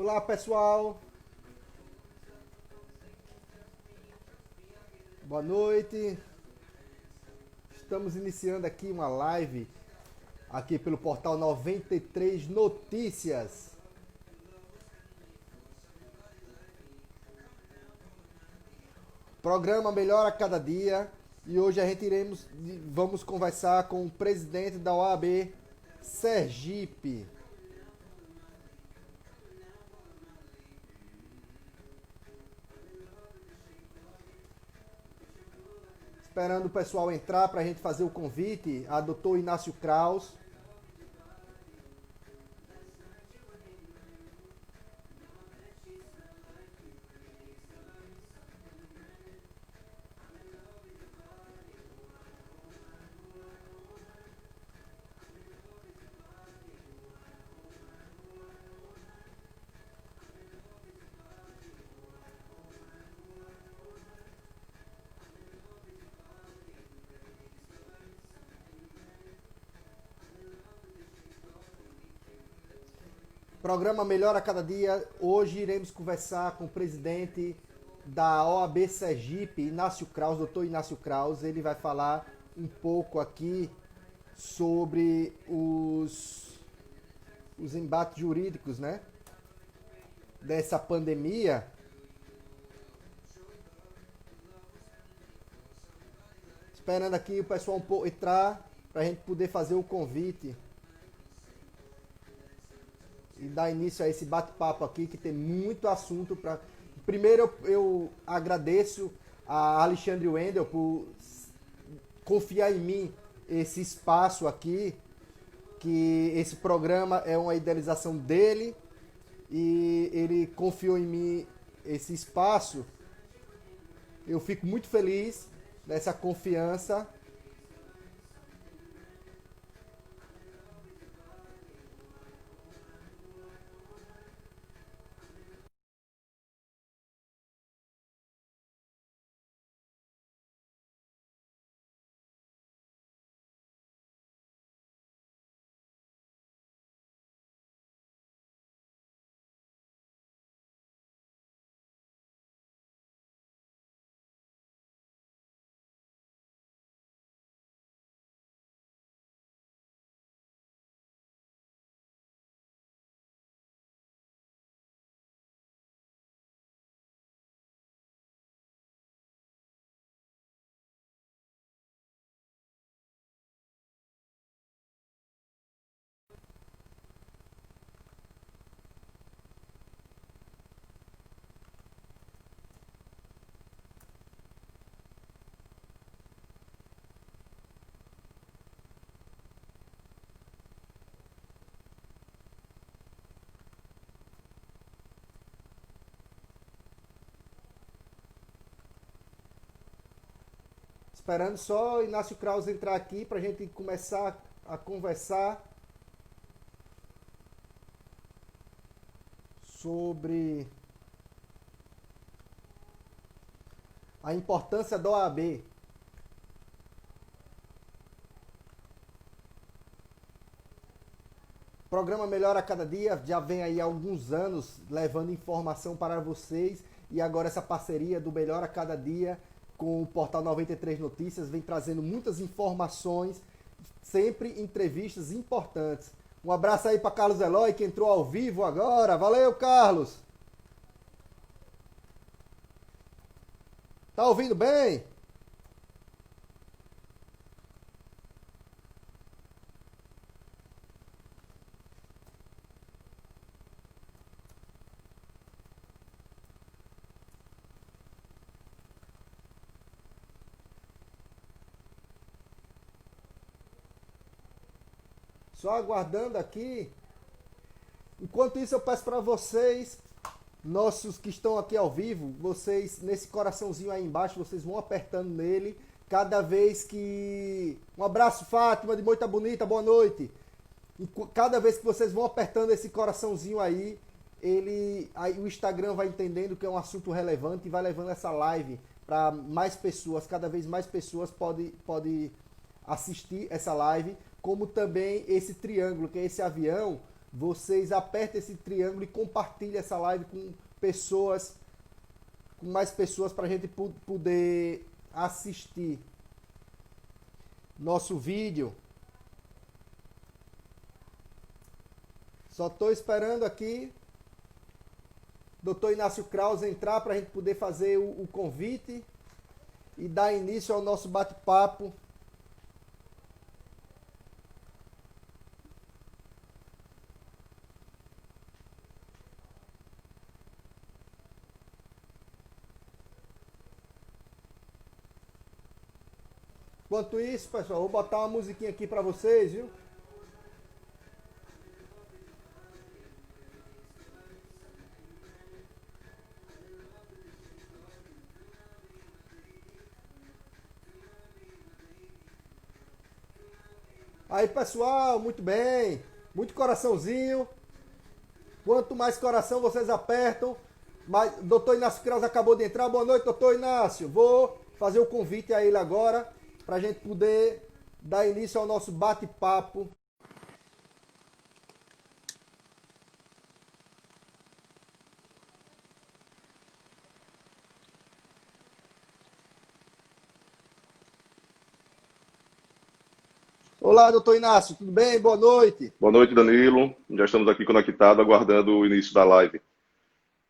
Olá pessoal, boa noite. Estamos iniciando aqui uma live aqui pelo portal 93 Notícias. Programa melhora a cada dia e hoje vamos conversar com o presidente da OAB Sergipe. Esperando o pessoal entrar para a gente fazer o convite a Dr. Inácio Kraus. Programa melhora a cada dia. Hoje iremos conversar com o presidente da OAB Sergipe, Inácio Kraus, doutor Inácio Kraus. Ele vai falar um pouco aqui sobre os embates jurídicos, né? Dessa pandemia. Esperando aqui o pessoal entrar para a gente poder fazer o convite e dar início a esse bate-papo aqui que tem muito assunto para. Primeiro eu agradeço a Alexandre Wendel por confiar em mim esse espaço aqui, que esse programa é uma idealização dele e ele confiou em mim esse espaço. Eu fico muito feliz dessa confiança. Esperando só o Inácio Kraus entrar aqui para a gente começar a conversar sobre a importância da OAB. O programa Melhora a Cada Dia já vem aí há alguns anos levando informação para vocês e agora essa parceria do Melhora a Cada Dia com o portal 93 Notícias vem trazendo muitas informações, sempre entrevistas importantes. Um abraço aí para Carlos Eloy que entrou ao vivo agora. Valeu, Carlos! Tá ouvindo bem? Só aguardando aqui. Enquanto isso eu peço para vocês, nossos que estão aqui ao vivo, vocês nesse coraçãozinho aí embaixo, vocês vão apertando nele cada vez que... Um abraço, Fátima de Moita Bonita, boa noite. E cada vez que vocês vão apertando esse coraçãozinho aí o Instagram vai entendendo que é um assunto relevante e vai levando essa live para mais pessoas, cada vez mais pessoas podem assistir essa live, como também esse triângulo, que é esse avião, vocês apertem esse triângulo e compartilhem essa live com pessoas, com mais pessoas, para a gente poder assistir nosso vídeo. Só estou esperando aqui Dr. Inácio Krause entrar para a gente poder fazer o convite e dar início ao nosso bate-papo. Enquanto isso, pessoal, vou botar uma musiquinha aqui para vocês, viu? Aí, pessoal, muito bem. Muito coraçãozinho. Quanto mais coração vocês apertam, mais... Doutor Inácio Krause acabou de entrar. Boa noite, doutor Inácio. Vou fazer o convite a ele agora, para a gente poder dar início ao nosso bate-papo. Olá, doutor Inácio, tudo bem? Boa noite. Boa noite, Danilo. Já estamos aqui conectados, aguardando o início da live.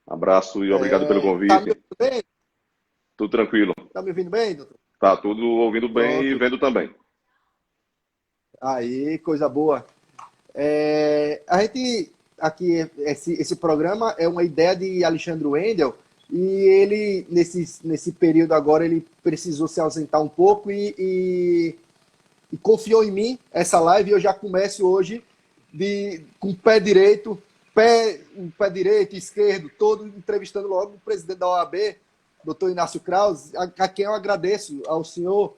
Abraço e obrigado pelo convite. Tá me ouvindo bem? Tudo tranquilo. Tá me ouvindo bem, doutor? Tá tudo ouvindo bem. Pronto. E vendo também. Aí, coisa boa. A gente, aqui, esse programa é uma ideia de Alexandre Wendel, e ele, nesse período agora, ele precisou se ausentar um pouco e confiou em mim essa live, e eu já começo hoje com o pé direito, esquerdo, todo entrevistando logo o presidente da OAB, doutor Inácio Krause, a quem eu agradeço ao senhor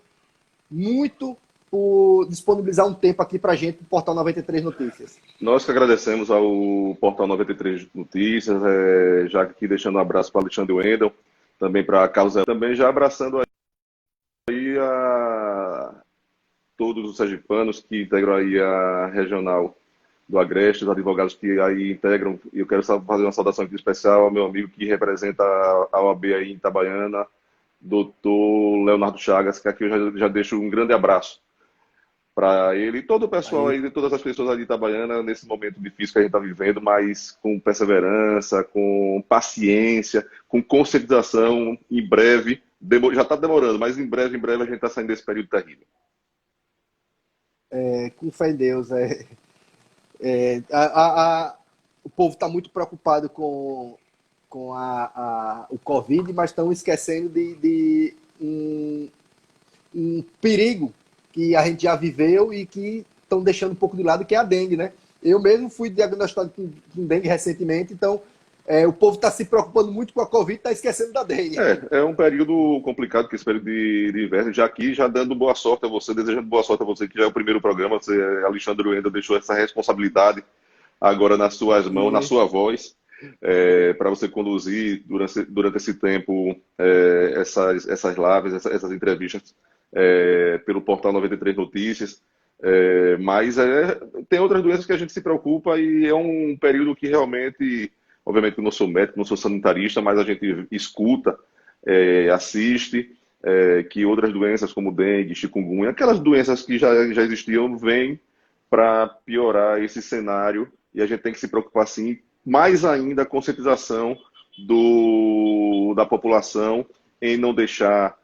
muito por disponibilizar um tempo aqui para a gente, do Portal 93 Notícias. Nós que agradecemos ao Portal 93 Notícias, já aqui deixando um abraço para Alexandre Wendel, também para a Carlos, também já abraçando aí a todos os sergipanos que integram aí a regional do Agreste, os advogados que aí integram, e eu quero fazer uma saudação aqui especial ao meu amigo que representa a OAB aí em Itabaiana, doutor Leonardo Chagas, que aqui eu já deixo um grande abraço para ele e todo o pessoal aí, todas as pessoas ali de Itabaiana, nesse momento difícil que a gente está vivendo, mas com perseverança, com paciência, com conscientização. Em breve, já está demorando, mas em breve a gente está saindo desse período terrível. Com fé em Deus. O povo está muito preocupado com o Covid, mas estão esquecendo de um perigo que a gente já viveu e que estão deixando um pouco de lado, que é a dengue, né? Eu mesmo fui diagnosticado com dengue recentemente, então o povo está se preocupando muito com a Covid e está esquecendo da dengue. É um período complicado, que esse período de inverno. Já aqui, já dando boa sorte a você, desejando boa sorte a você, que já é o primeiro programa. Você, Alexandre Wendel, deixou essa responsabilidade agora nas suas mãos, na sua voz, para você conduzir durante esse tempo essas lives, essas entrevistas pelo Portal 93 Notícias. Mas tem outras doenças que a gente se preocupa, e é um período que realmente, obviamente eu não sou médico, não sou sanitarista, mas a gente escuta, assiste, que outras doenças como dengue, chikungunya, aquelas doenças que já existiam, vêm para piorar esse cenário, e a gente tem que se preocupar sim, mais ainda a conscientização da população em não deixar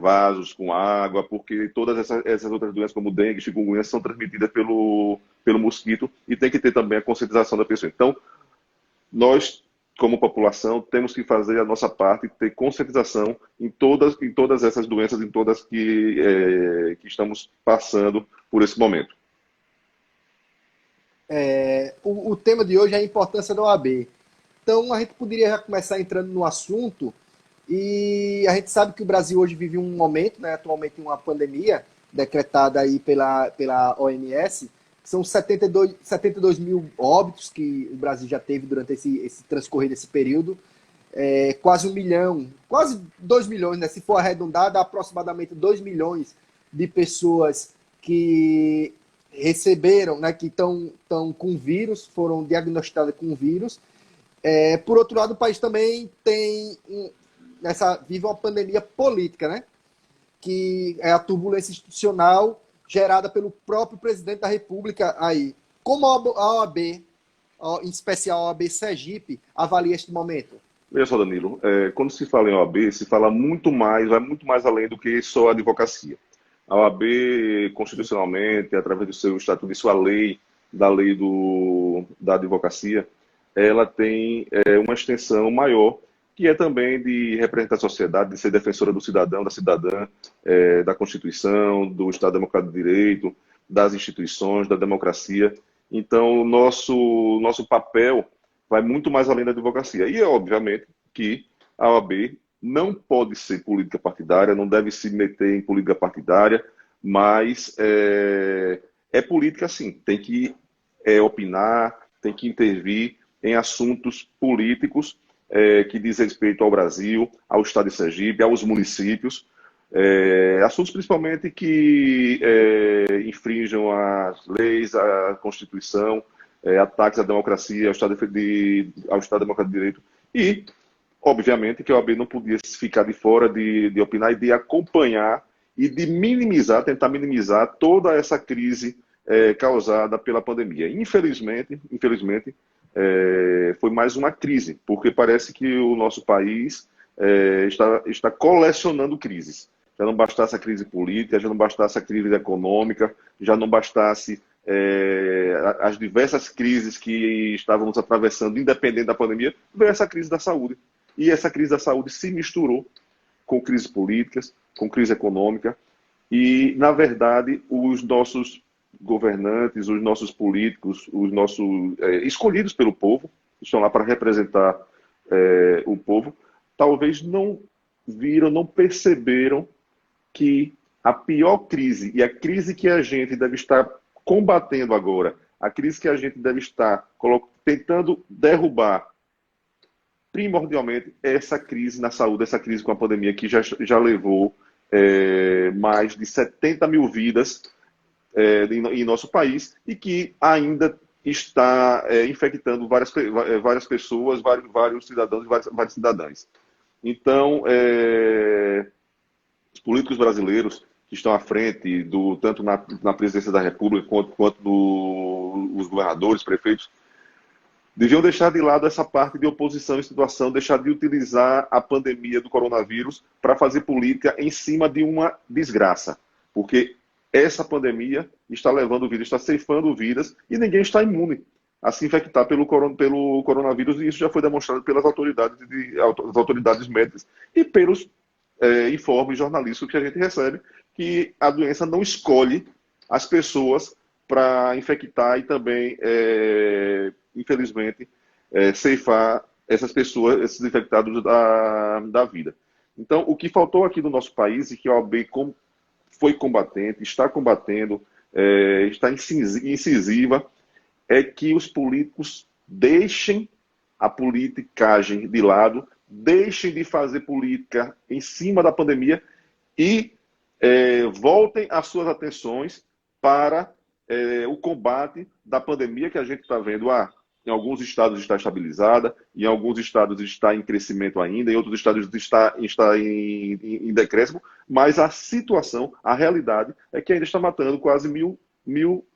vasos com água, porque todas essas outras doenças como dengue, chikungunya, são transmitidas pelo mosquito, e tem que ter também a conscientização da pessoa. Então, nós, como população, temos que fazer a nossa parte, ter conscientização em todas essas doenças, em todas que estamos passando por esse momento. O tema de hoje é a importância da OAB. Então, a gente poderia já começar entrando no assunto. E a gente sabe que o Brasil hoje vive um momento, né, atualmente uma pandemia decretada aí pela OMS. São 72 mil óbitos que o Brasil já teve durante esse transcorrer desse período. Quase 1 milhão, quase 2 milhões, né, se for arredondado, aproximadamente 2 milhões de pessoas que receberam, né, que estão com vírus, foram diagnosticadas com vírus. Por outro lado, o país também vive uma pandemia política, né? Que é a turbulência institucional gerada pelo próprio presidente da República aí. Como a OAB, em especial a OAB Sergipe, avalia este momento? Veja só, Danilo, quando se fala em OAB, se fala muito mais, vai muito mais além do que só a advocacia. A OAB, constitucionalmente, através do seu estatuto e sua lei, da lei da advocacia, ela tem uma extensão maior, que é também de representar a sociedade, de ser defensora do cidadão, da cidadã, da Constituição, do Estado Democrático de Direito, das instituições, da democracia. Então, o nosso papel vai muito mais além da advocacia. E é obviamente que a OAB não pode ser política partidária, não deve se meter em política partidária, mas é política sim, tem que opinar, tem que intervir em assuntos políticos que diz respeito ao Brasil, ao Estado de Sergipe, aos municípios, assuntos principalmente que infringam as leis, a Constituição, ataques à democracia, ao Estado Democrático de Direito. E, obviamente, que a OAB não podia ficar de fora de opinar e de acompanhar e de tentar minimizar toda essa crise causada pela pandemia. Infelizmente, foi mais uma crise, porque parece que o nosso país está colecionando crises. Já não bastasse a crise política, já não bastasse a crise econômica, já não bastasse as diversas crises que estávamos atravessando, independente da pandemia, veio essa crise da saúde. E essa crise da saúde se misturou com crises políticas, com crise econômica, e, na verdade, os nossos governantes, os nossos políticos, os nossos escolhidos pelo povo, que estão lá para representar o povo, talvez não viram, não perceberam que a pior crise, e a crise que a gente deve estar combatendo agora, a crise que a gente deve estar tentando derrubar, primordialmente, é essa crise na saúde, essa crise com a pandemia, que já levou mais de 70 mil vidas em nosso país e que ainda está infectando várias pessoas, vários cidadãos e várias cidadãs. Então, os políticos brasileiros que estão à frente, tanto na presidência da República quanto os governadores, prefeitos, deviam deixar de lado essa parte de oposição e situação, deixar de utilizar a pandemia do coronavírus para fazer política em cima de uma desgraça. Porque essa pandemia está levando vidas, está ceifando vidas e ninguém está imune a se infectar pelo coronavírus, e isso já foi demonstrado pelas autoridades médicas e pelos informes jornalísticos que a gente recebe, que a doença não escolhe as pessoas para infectar e também, infelizmente, ceifar essas pessoas, esses infectados da vida. Então, o que faltou aqui no nosso país, e que a OAB foi combatente, está combatendo, está incisiva, é que os políticos deixem a politicagem de lado, deixem de fazer política em cima da pandemia e voltem as suas atenções para o combate da pandemia, que a gente está vendo. Em alguns estados está estabilizada, em alguns estados está em crescimento ainda, em outros estados está em decréscimo, mas a situação, a realidade, é que ainda está matando quase mil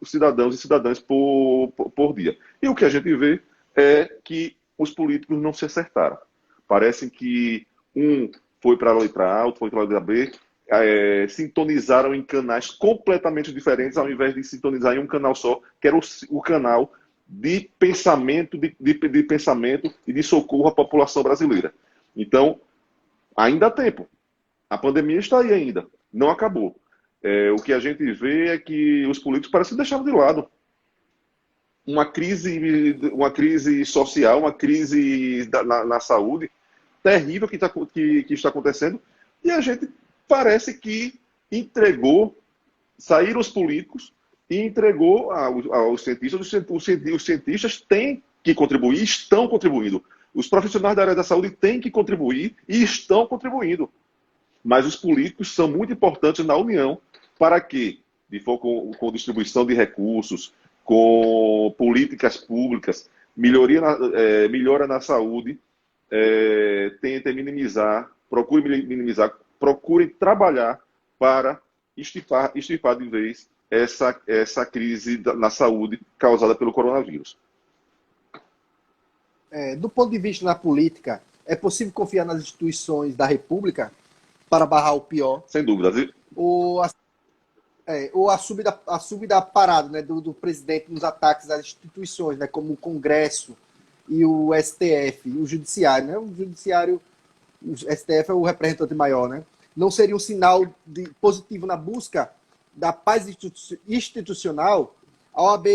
cidadãos e cidadãs por dia. E o que a gente vê é que os políticos não se acertaram. Parece que um foi para a letra A, outro foi para a letra B, sintonizaram em canais completamente diferentes, ao invés de sintonizar em um canal só, que era o canal de pensamento, de pensamento e de socorro à população brasileira. Então, ainda há tempo. A pandemia está aí ainda, não acabou. O que a gente vê é que os políticos parecem deixar de lado uma crise social, uma crise na saúde terrível que está acontecendo, e a gente parece que saíram os políticos e entregou aos cientistas. Os cientistas têm que contribuir, estão contribuindo. Os profissionais da área da saúde têm que contribuir e estão contribuindo. Mas os políticos são muito importantes na união para que com distribuição de recursos, com políticas públicas, melhora na saúde, tente minimizar, procure trabalhar para extirpar de vez essa crise na saúde causada pelo coronavírus. Do ponto de vista na política, é possível confiar nas instituições da República para barrar o pior? Sem dúvida. Ou a súbita parada, né, do presidente nos ataques às instituições, né, como o Congresso e o STF, o Judiciário, né? O STF é o representante maior, né? Não seria um sinal positivo na busca da paz institucional? A OAB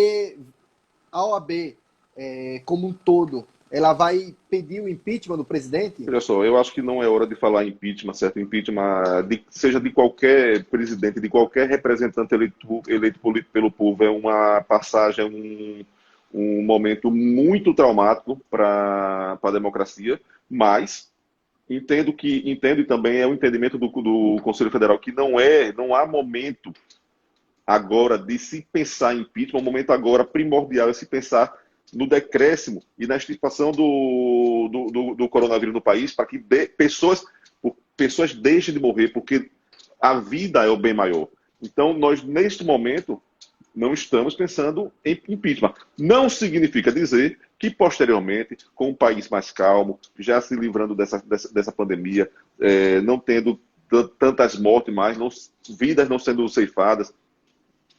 como um todo, ela vai pedir o impeachment do presidente? Olha só, eu acho que não é hora de falar impeachment, certo? Impeachment, seja de qualquer presidente, de qualquer representante eleito pelo povo, é uma passagem, um momento muito traumático para a democracia, mas entendo e também é o entendimento do Conselho Federal que não há momento agora de se pensar em impeachment, o momento agora primordial é se pensar no decréscimo e na extirpação do coronavírus no país, para que pessoas deixem de morrer, porque a vida é o bem maior. Então, nós, neste momento, não estamos pensando em impeachment. Não significa dizer que, posteriormente, com um país mais calmo, já se livrando dessa pandemia, não tendo tantas mortes mais, vidas não sendo ceifadas,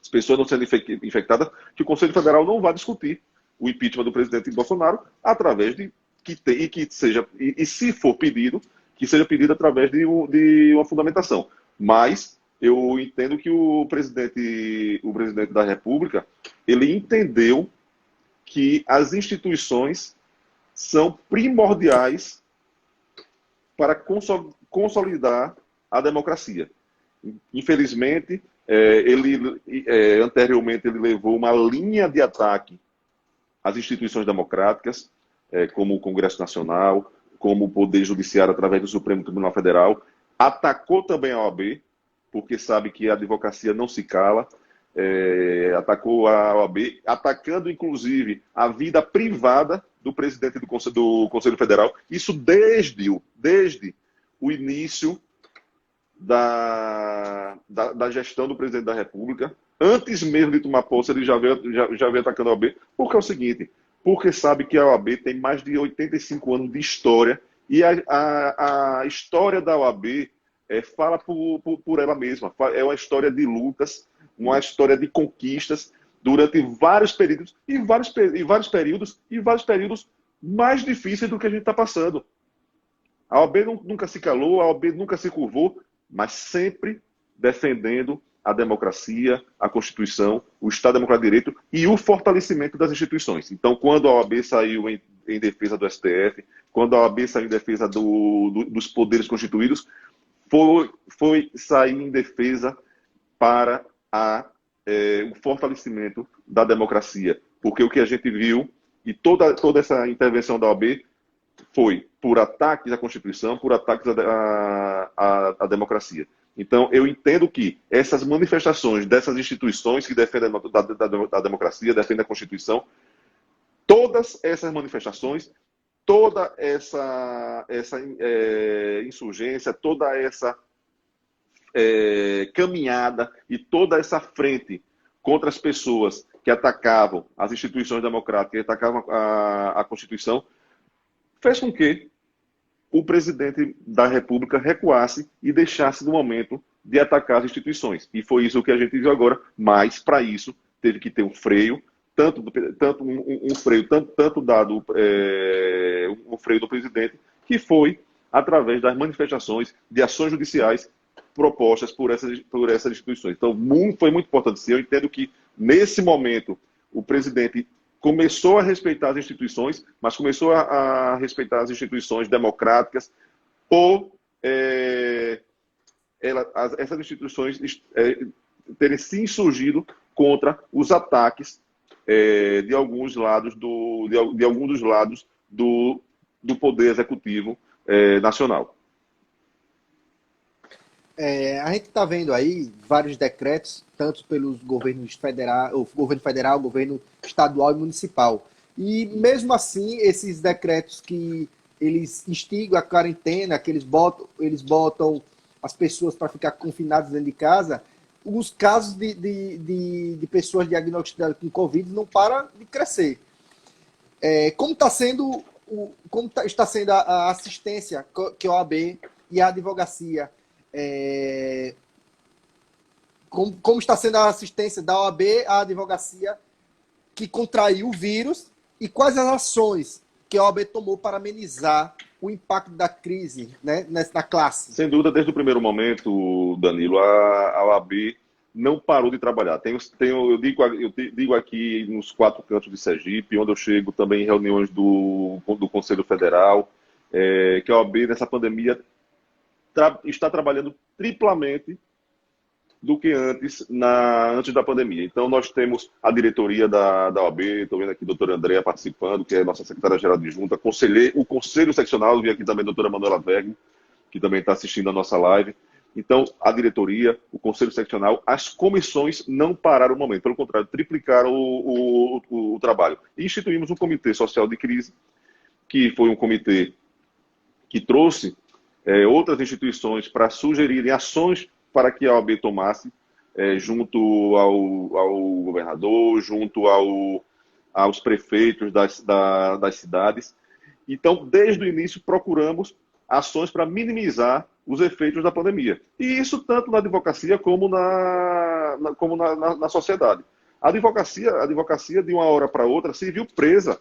as pessoas não sendo infectadas, que o Conselho Federal não vai discutir o impeachment do presidente Bolsonaro através de e se for pedido, que seja pedido através de uma fundamentação. Mas eu entendo que o presidente da República, ele entendeu que as instituições são primordiais para consolidar a democracia. Infelizmente, anteriormente ele levou uma linha de ataque às instituições democráticas, como o Congresso Nacional, como o Poder Judiciário através do Supremo Tribunal Federal, atacou também a OAB, porque sabe que a advocacia não se cala, atacou a OAB, atacando inclusive a vida privada do presidente do Conselho Federal, isso desde o início da gestão do presidente da República. Antes mesmo de tomar posse, ele já veio atacando a OAB, porque é o seguinte, porque sabe que a OAB tem mais de 85 anos de história, e a história da OAB fala por ela mesma, é uma história de lutas, uma história de conquistas, durante vários períodos, e vários períodos mais difíceis do que a gente está passando. A OAB nunca se calou, a OAB nunca se curvou, mas sempre defendendo a democracia, a Constituição, o Estado Democrático de Direito e o fortalecimento das instituições. Então, quando a OAB saiu em defesa do STF, quando a OAB saiu em defesa dos poderes constituídos, foi sair em defesa para o fortalecimento da democracia. Porque o que a gente viu, e toda essa intervenção da OAB, foi por ataques à Constituição, por ataques à democracia. Então, eu entendo que essas manifestações dessas instituições que defendem a democracia, defendem a Constituição, todas essas manifestações, toda essa insurgência, toda essa caminhada e toda essa frente contra as pessoas que atacavam as instituições democráticas, que atacavam a Constituição, fez com que o presidente da República recuasse e deixasse no momento de atacar as instituições. E foi isso que a gente viu agora, mas para isso teve que ter um freio, um freio do presidente, que foi através das manifestações de ações judiciais propostas por essas instituições. Então, foi muito importante. Eu entendo que, nesse momento, o presidente começou a respeitar as instituições, mas começou a respeitar as instituições democráticas essas instituições terem se insurgido contra os ataques de alguns dos lados do Poder Executivo nacional. A gente está vendo aí vários decretos, tanto pelos governos federal, o governo federal, o governo estadual e municipal. E mesmo assim, esses decretos que eles instigam a quarentena, que eles botam as pessoas para ficar confinadas dentro de casa, os casos de pessoas diagnosticadas com Covid não param de crescer. Como está sendo, está sendo a assistência que a OAB e a advocacia como está sendo a assistência da OAB à advocacia que contraiu o vírus e quais as ações que a OAB tomou para amenizar o impacto da crise, né, na classe? Sem dúvida, desde o primeiro momento, Danilo, a OAB não parou de trabalhar. Eu digo aqui nos 4 cantos de Sergipe, onde eu chego também em reuniões do Conselho Federal, que a OAB, nessa pandemia, está trabalhando triplamente do que antes da pandemia. Então, nós temos a diretoria da OAB, estou vendo aqui a doutora Andréa participando, que é a nossa secretária-geral adjunta, o conselho seccional, vi aqui também a doutora Manuela Berg, que também está assistindo a nossa live. Então, a diretoria, o conselho seccional, as comissões não pararam o momento, pelo contrário, triplicaram o trabalho. E instituímos um comitê social de crise, que foi um comitê que trouxe outras instituições para sugerirem ações para que a OAB tomasse, junto ao governador, junto aos prefeitos das cidades. Então, desde o início, procuramos ações para minimizar os efeitos da pandemia. E isso tanto na advocacia como na sociedade. A advocacia, de uma hora para outra, se viu presa,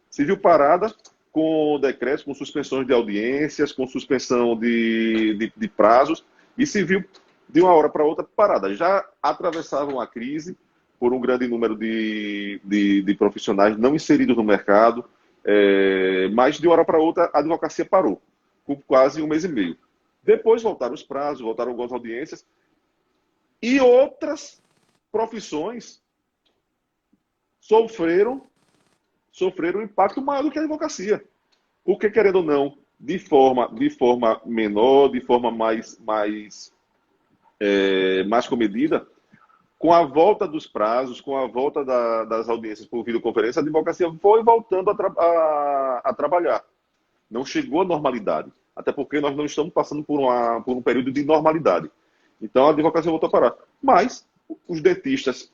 se viu parada com decretos, com suspensões de audiências, com suspensão de prazos, e se viu, de uma hora para outra, parada. Já atravessavam a crise por um grande número de profissionais não inseridos no mercado, mas de uma hora para outra a advocacia parou, por quase um mês e meio. Depois voltaram os prazos, voltaram algumas audiências, e outras profissões sofreram um impacto maior do que a advocacia. Porque, querendo ou não, de forma menor, de forma mais comedida, com a volta dos prazos, com a volta das audiências por videoconferência, a advocacia foi voltando a trabalhar. Não chegou à normalidade. Até porque nós não estamos passando por um período de normalidade. Então, a advocacia voltou a parar. Mas, os dentistas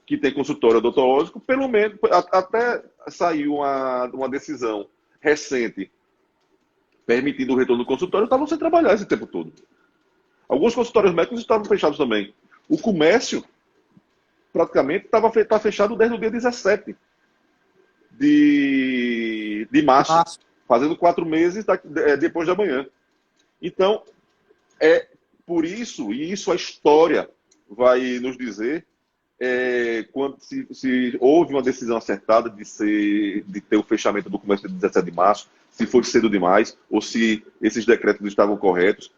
que têm consultório odontológico, pelo menos, até saiu uma decisão recente permitindo o retorno do consultório, estavam sem trabalhar esse tempo todo. Alguns consultórios médicos estavam fechados também. O comércio, praticamente, está fechado desde o dia 17 de março, fazendo 4 meses depois de amanhã. Então, é por isso, e isso a história vai nos dizer, quando se houve uma decisão acertada de ter o fechamento do comércio de 17 de março, se foi cedo demais, ou se esses decretos estavam corretos.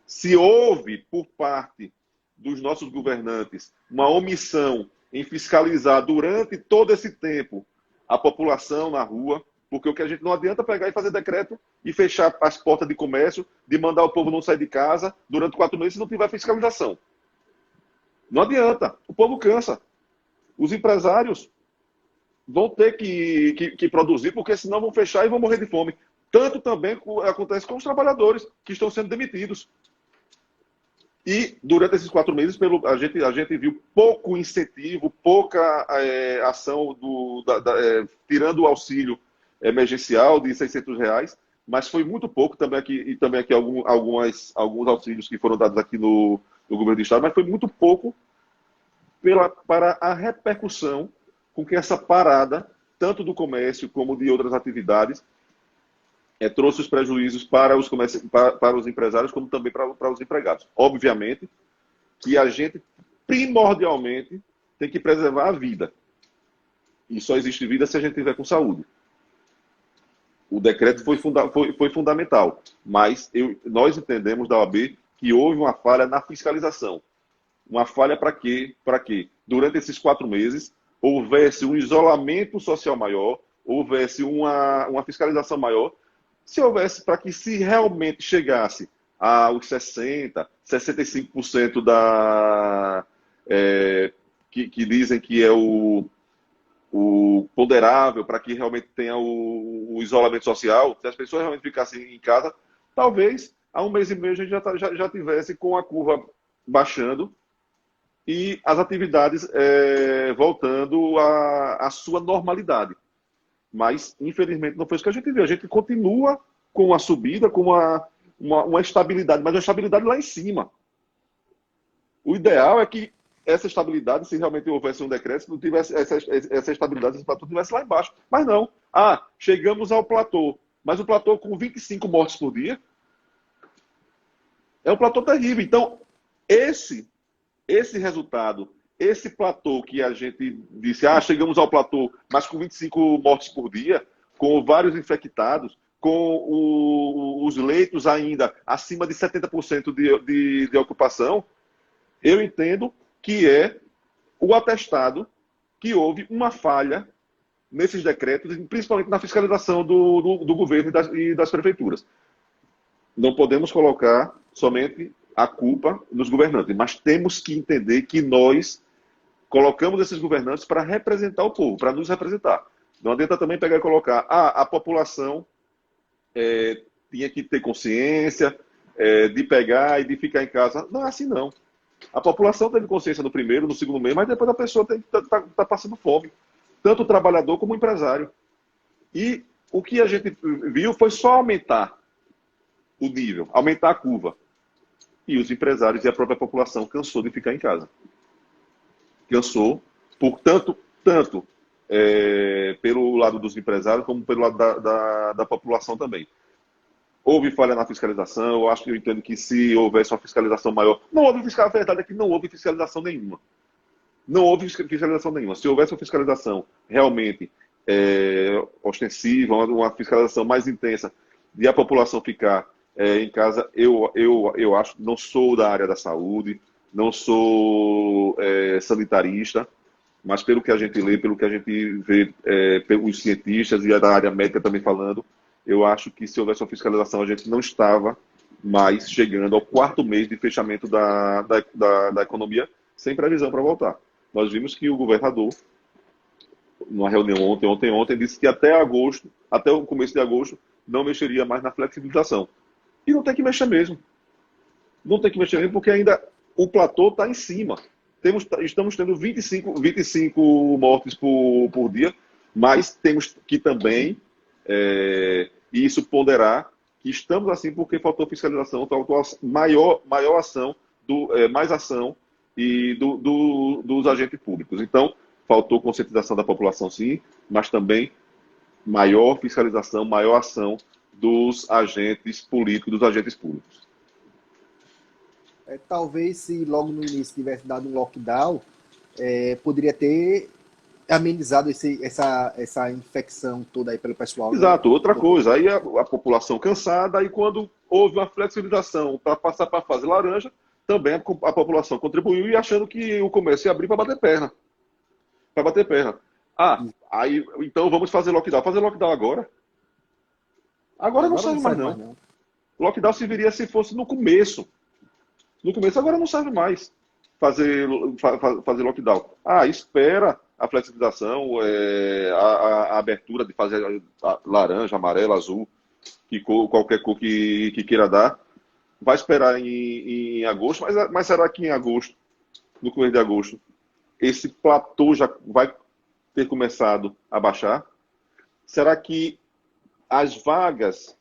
Se houve, por parte dos nossos governantes, uma omissão em fiscalizar durante todo esse tempo a população na rua, porque o que a gente não adianta pegar e fazer decreto e fechar as portas de comércio, de mandar o povo não sair de casa durante 4 meses se não tiver fiscalização. Não adianta, o povo cansa. Os empresários vão ter que produzir, porque senão vão fechar e vão morrer de fome. Tanto também acontece com os trabalhadores que estão sendo demitidos. E durante esses 4 meses, a gente viu pouco incentivo, pouca ação, tirando o auxílio emergencial de R$ 600, mas foi muito pouco também aqui alguns auxílios que foram dados aqui no governo do Estado, mas foi muito pouco para a repercussão com que essa parada, tanto do comércio como de outras atividades, trouxe os prejuízos para os empresários, como também para os empregados. Obviamente que a gente, primordialmente, tem que preservar a vida. E só existe vida se a gente estiver com saúde. O decreto foi fundamental, mas nós entendemos da OAB que houve uma falha na fiscalização. Uma falha para quê? Para que, durante esses 4 meses, houvesse um isolamento social maior, houvesse uma fiscalização maior, se houvesse para que, se realmente chegasse aos 60%, 65% que dizem que é o ponderável para que realmente tenha o isolamento social, se as pessoas realmente ficassem em casa, talvez há um mês e meio a gente já tivesse com a curva baixando e as atividades voltando à sua normalidade. Mas, infelizmente, não foi isso que a gente viu. A gente continua com a subida, com uma estabilidade, mas uma estabilidade lá em cima. O ideal é que essa estabilidade, se realmente houvesse um decréscimo, não tivesse essa estabilidade, esse platô estivesse lá embaixo. Mas não. Chegamos ao platô. Mas o platô com 25 mortes por dia é um platô terrível. Então, esse resultado, esse platô que a gente disse, chegamos ao platô, mas com 25 mortes por dia, com vários infectados, com os leitos ainda acima de 70% de ocupação, eu entendo que é o atestado que houve uma falha nesses decretos, principalmente na fiscalização do governo e das prefeituras. Não podemos colocar somente a culpa nos governantes, mas temos que entender que nós colocamos esses governantes para representar o povo, para nos representar. Não adianta também pegar e colocar, a população tinha que ter consciência de pegar e de ficar em casa. Não é assim, não. A população teve consciência no primeiro, no segundo mês, mas depois a pessoa tá passando fome. Tanto o trabalhador como o empresário. E o que a gente viu foi só aumentar o nível, aumentar a curva. E os empresários e a própria população cansou de ficar em casa. Cansou, por tanto pelo lado dos empresários, como pelo lado da população também. Houve falha na fiscalização, eu entendo que se houvesse uma fiscalização maior... Não houve fiscalização, a verdade é que não houve fiscalização nenhuma. Não houve fiscalização nenhuma. Se houvesse uma fiscalização realmente ostensiva, uma fiscalização mais intensa, de a população ficar em casa, eu acho, não sou da área da saúde, não sou sanitarista, mas pelo que a gente lê, pelo que a gente vê, pelos cientistas e a da área médica também falando, eu acho que se houvesse uma fiscalização, a gente não estava mais chegando ao 4º mês de fechamento da economia sem previsão para voltar. Nós vimos que o governador, numa reunião ontem, disse que até o começo de agosto, não mexeria mais na flexibilização. E não tem que mexer mesmo. Não tem que mexer mesmo, porque ainda o platô está em cima. Estamos tendo 25 mortes por dia, mas temos que também... e isso ponderar que estamos assim porque faltou fiscalização, faltou maior ação, mais ação e dos agentes públicos. Então, faltou conscientização da população, sim, mas também maior fiscalização, maior ação dos agentes políticos, Talvez se logo no início tivesse dado um lockdown, poderia ter amenizado essa infecção toda aí pelo pessoal. Exato, né? Outra coisa, aí a população cansada, aí quando houve uma flexibilização para passar para a fase laranja, também a população contribuiu e achando que o comércio ia abrir para bater perna. Aí então vamos fazer lockdown. Fazer lockdown agora? Agora não serve mais não. Lockdown serviria se fosse no começo. No começo agora não serve mais fazer lockdown. Espera a flexibilização, a abertura de fazer laranja, amarelo, azul, qualquer cor que queira dar. Vai esperar em agosto, mas será que em agosto, no começo de agosto, esse platô já vai ter começado a baixar? Será que as vagas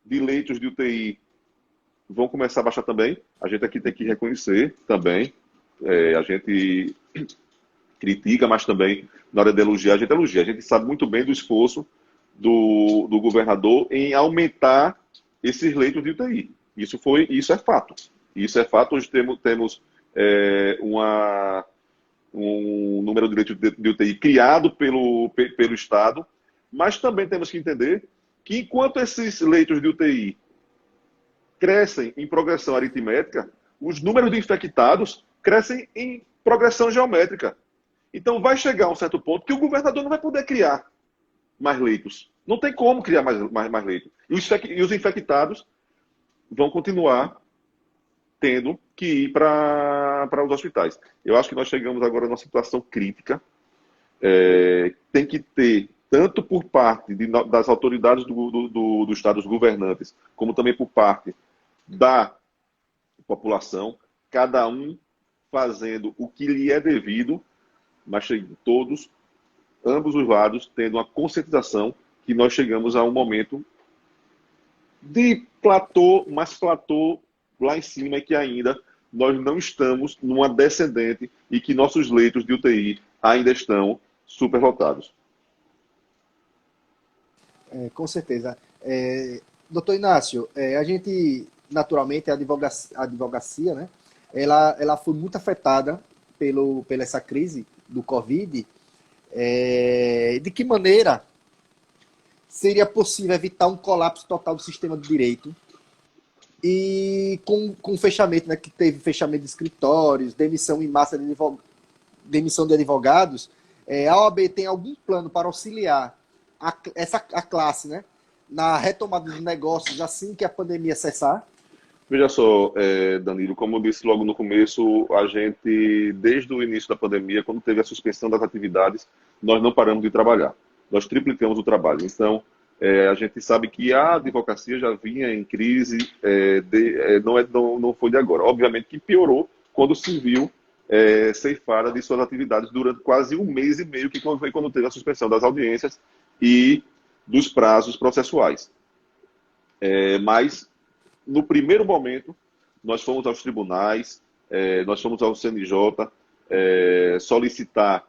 de leitos de UTI vão começar a baixar também? A gente aqui tem que reconhecer também. A gente critica, mas também, na hora de elogiar, a gente elogia. A gente sabe muito bem do esforço do governador em aumentar esses leitos de UTI. Isso é fato. Hoje temos um número de leitos de UTI criado pelo Estado, mas também temos que entender que enquanto esses leitos de UTI crescem em progressão aritmética, os números de infectados crescem em progressão geométrica. Então vai chegar a um certo ponto que o governador não vai poder criar mais leitos. Não tem como criar mais leitos. E os infectados vão continuar tendo que ir para os hospitais. Eu acho que nós chegamos agora numa situação crítica. Tem que ter, tanto por parte das autoridades do Estado, dos governantes, como também por parte da população, cada um fazendo o que lhe é devido, mas todos, ambos os lados, tendo uma conscientização que nós chegamos a um momento de platô, mas platô lá em cima e que ainda nós não estamos numa descendente e que nossos leitos de UTI ainda estão superlotados. Com certeza. Doutor Inácio, a gente, naturalmente, a advocacia, né, ela foi muito afetada pela essa crise do Covid. De que maneira seria possível evitar um colapso total do sistema de direito? E com o fechamento, né, que teve fechamento de escritórios, demissão em massa demissão de advogados, a OAB tem algum plano para auxiliar a classe, né, na retomada dos negócios assim que a pandemia cessar? Veja só, Danilo, como eu disse logo no começo, a gente, desde o início da pandemia, quando teve a suspensão das atividades, nós não paramos de trabalhar. Nós triplicamos o trabalho. Então, a gente sabe que a advocacia já vinha em crise, não foi de agora. Obviamente que piorou quando se viu ceifada de suas atividades durante quase um mês e meio, que foi quando teve a suspensão das audiências e dos prazos processuais. Mas, no primeiro momento, nós fomos aos tribunais, nós fomos ao CNJ solicitar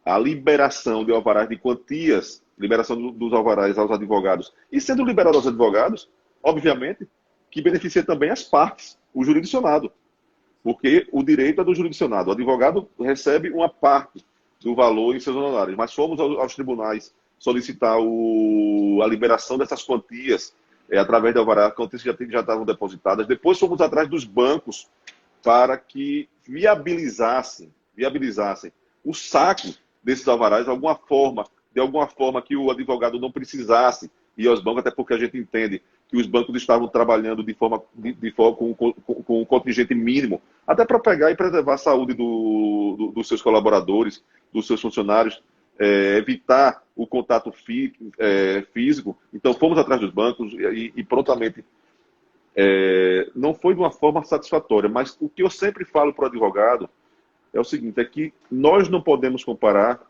a liberação de alvarás de quantias, liberação dos alvarás aos advogados. E sendo liberado aos advogados, obviamente, que beneficia também as partes, o jurisdicionado. Porque o direito é do jurisdicionado. O advogado recebe uma parte do valor em seus honorários. Mas fomos aos tribunais solicitar a liberação dessas quantias através de alvará, quantias que já estavam depositadas. Depois fomos atrás dos bancos para que viabilizassem o saque desses alvarás de alguma forma que o advogado não precisasse ir aos bancos, até porque a gente entende que os bancos estavam trabalhando de forma com um contingente mínimo, até para pegar e preservar a saúde dos seus colaboradores, dos seus funcionários, evitar o contato físico. Então, fomos atrás dos bancos e prontamente não foi de uma forma satisfatória, mas o que eu sempre falo para o advogado é o seguinte, é que nós não podemos comparar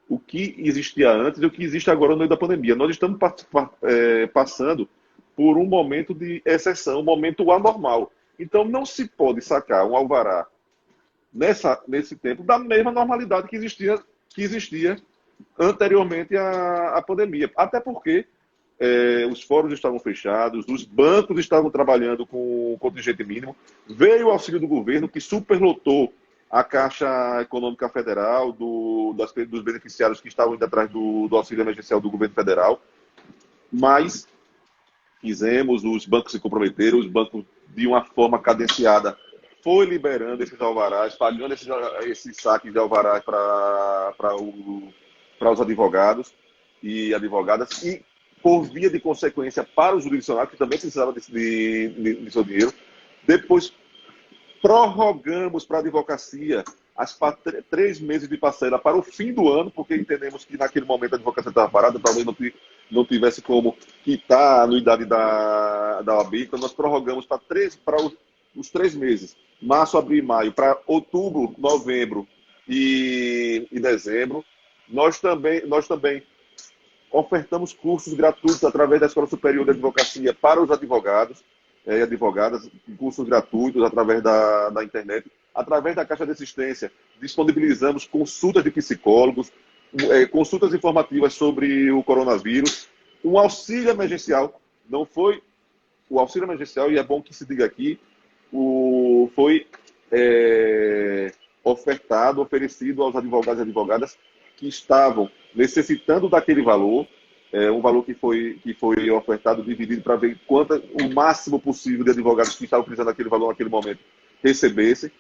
o que existia antes e o que existe agora no meio da pandemia. Nós estamos passando por um momento de exceção, um momento anormal. Então, não se pode sacar um alvará nesse tempo da mesma normalidade que existia anteriormente à pandemia. Até porque os fóruns estavam fechados, os bancos estavam trabalhando com contingente mínimo, veio o auxílio do governo, que superlotou a Caixa Econômica Federal, dos beneficiários que estavam indo atrás do auxílio emergencial do governo federal, mas os bancos se comprometeram, os bancos, de uma forma cadenciada, foi liberando esses alvarás, pagando esses saques de alvarás para os advogados e advogadas, e, por via de consequência, para os jurisdicionais, que também precisavam de seu dinheiro. Depois, prorrogamos para a advocacia 3 meses de parcela para o fim do ano, porque entendemos que naquele momento a advocacia estava parada, talvez não tivesse como quitar a anuidade da OAB, então nós prorrogamos para os 3 meses, março, abril e maio, para outubro, novembro e dezembro. Nós também ofertamos cursos gratuitos através da Escola Superior de Advocacia para os advogados e advogadas, cursos gratuitos através da internet. Através da Caixa de Assistência, disponibilizamos consultas de psicólogos, consultas informativas sobre o coronavírus, um auxílio emergencial. Não foi o auxílio emergencial, e é bom que se diga aqui, foi oferecido aos advogados e advogadas que estavam necessitando daquele valor, um valor que foi ofertado, dividido para ver o máximo possível de advogados que estavam precisando daquele valor naquele momento recebessem.